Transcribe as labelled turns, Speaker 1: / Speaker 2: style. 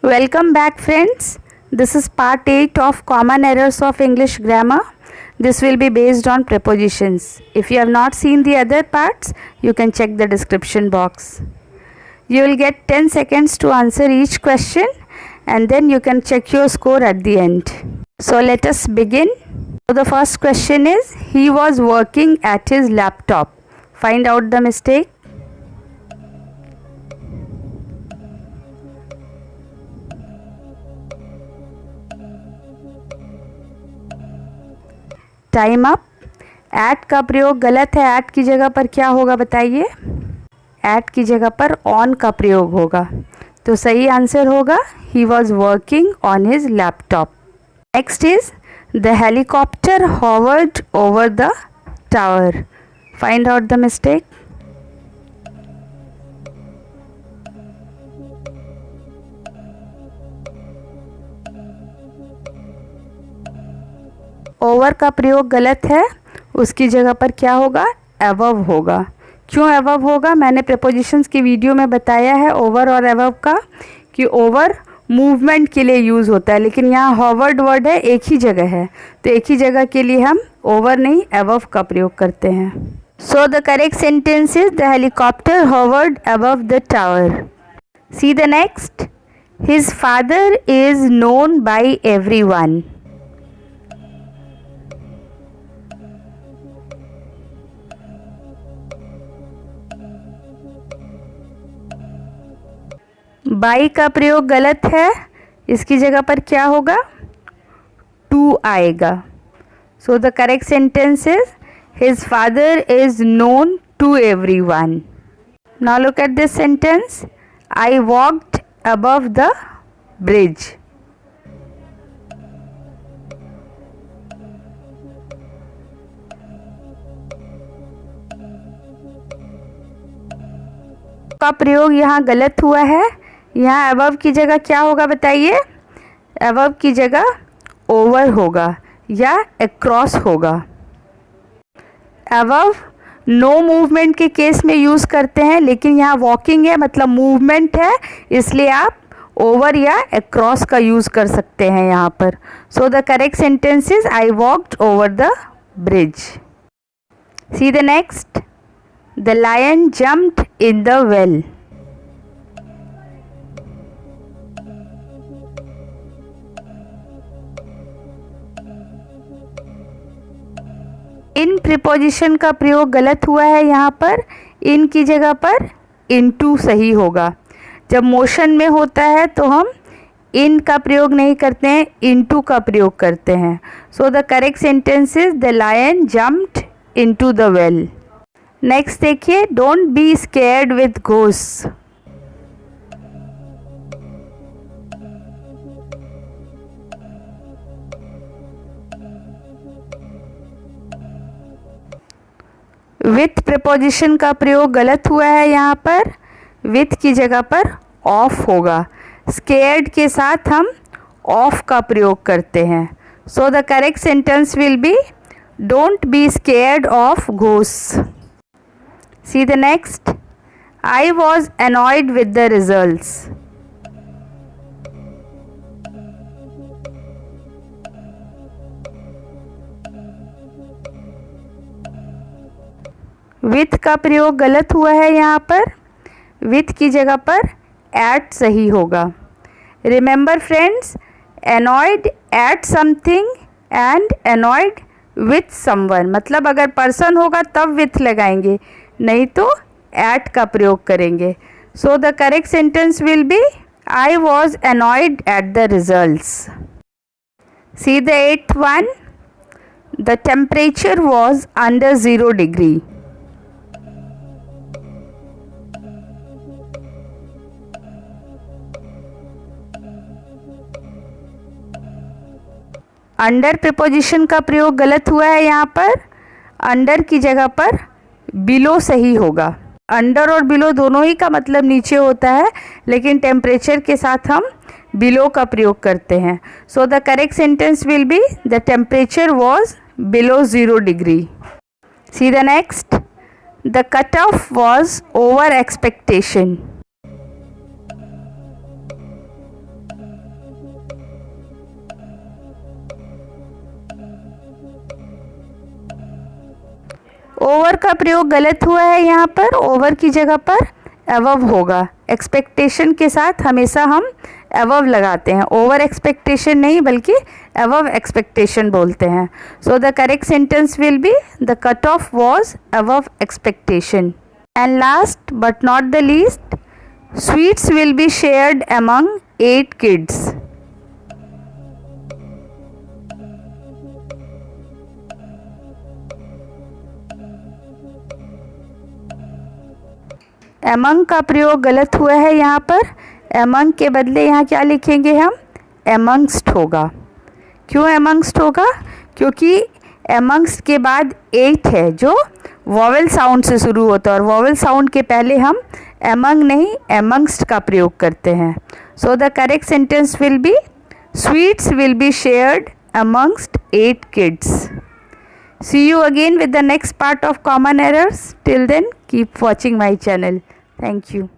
Speaker 1: Welcome back, friends. This is part 8 of Common Errors of English Grammar. This will be based on prepositions. If you have not seen the other parts, you can check the description box. You will get 10 seconds to answer each question and then you can check your score at the end. So let us begin. So the first question is, he was working at his laptop. Find out the mistake. Time up. At का प्रयोग गलत है. Eight की जगह पर क्या होगा बताइए. एट की जगह पर ऑन का प्रयोग होगा. तो सही आंसर होगा he was working on his laptop. Next is the helicopter Howard over the tower. Find out the mistake. Over का प्रयोग गलत है. उसकी जगह पर क्या होगा. एबव होगा. क्यों एबव होगा. मैंने प्रीपोजिशंस की वीडियो में बताया है ओवर और एबव का कि ओवर मूवमेंट के लिए यूज़ होता है, लेकिन यहाँ हॉवर्ड वर्ड है, एक ही जगह है, तो एक ही जगह के लिए हम ओवर नहीं एबव का प्रयोग करते हैं. So the correct sentence is the helicopter Howard above the tower. C the next. His father is known by everyone. By का प्रयोग गलत है. इसकी जगह पर क्या होगा. टू आएगा. So the correct sentence is his father is known to everyone. Now look at this sentence. I walked above the bridge. का प्रयोग यहाँ गलत हुआ है. यहाँ अबव की जगह क्या होगा बताइए. अबव की जगह ओवर होगा या अक्रॉस होगा. अबव नो मूवमेंट के केस में यूज़ करते हैं, लेकिन यहाँ वॉकिंग है मतलब मूवमेंट है, इसलिए आप ओवर या अक्रॉस का यूज़ कर सकते हैं यहाँ पर. So the correct sentence is I walked over the bridge. See the next. The lion jumped in the well. In preposition का प्रयोग गलत हुआ है. यहाँ पर इन की जगह पर इनटू सही होगा. जब मोशन में होता है तो हम इन का प्रयोग नहीं करते हैं, इनटू का प्रयोग करते हैं. So the correct sentence is the lion jumped into the well. Next देखिए. Don't be scared with ghost. With preposition का प्रयोग गलत हुआ है. यहाँ पर विथ की जगह पर ऑफ होगा. स्केयर्ड के साथ हम ऑफ का प्रयोग करते हैं. So the correct sentence will B don't be scared of ghost. C the next. I was annoyed with the results. With का प्रयोग गलत हुआ है. यहाँ पर विथ की जगह पर एट सही होगा. Remember friends, annoyed at something and annoyed with someone, मतलब अगर पर्सन होगा तब विथ लगाएंगे, नहीं तो एट का प्रयोग करेंगे. So the correct sentence will be I was annoyed at the results. See the 8th one. The temperature was under 0 degree. Under preposition का प्रयोग गलत हुआ है. यहाँ पर अंडर की जगह पर बिलो सही होगा. अंडर और बिलो दोनों ही का मतलब नीचे होता है, लेकिन टेम्परेचर के साथ हम बिलो का प्रयोग करते हैं. So the correct sentence will be the temperature was below 0 degree. C the next. The cut off was over expectation. Over का प्रयोग गलत हुआ है यहाँ पर, ओवर की जगह पर अबव होगा। एक्सपेक्टेशन के साथ हमेशा हम अबव लगाते हैं, ओवर एक्सपेक्टेशन नहीं बल्कि अबव एक्सपेक्टेशन बोलते हैं। So the correct sentence will be the cut off was above expectation. And last but not the least, sweets will be shared among 8 kids. Among का प्रयोग गलत हुआ है यहाँ पर, एमंग के बदले यहाँ क्या लिखेंगे हम, एमंगस्ट होगा। क्यों एमंगस्ट होगा, क्योंकि एमंगस्ट के बाद 8 है जो वॉवेल साउंड से शुरू होता है और वॉवेल साउंड के पहले हम एमंग नहीं एमंगस्ट का प्रयोग करते हैं। So the correct sentence will B sweets will be shared amongst 8 kids. See you again with the next part of common errors. Till then, keep watching my channel. Thank you.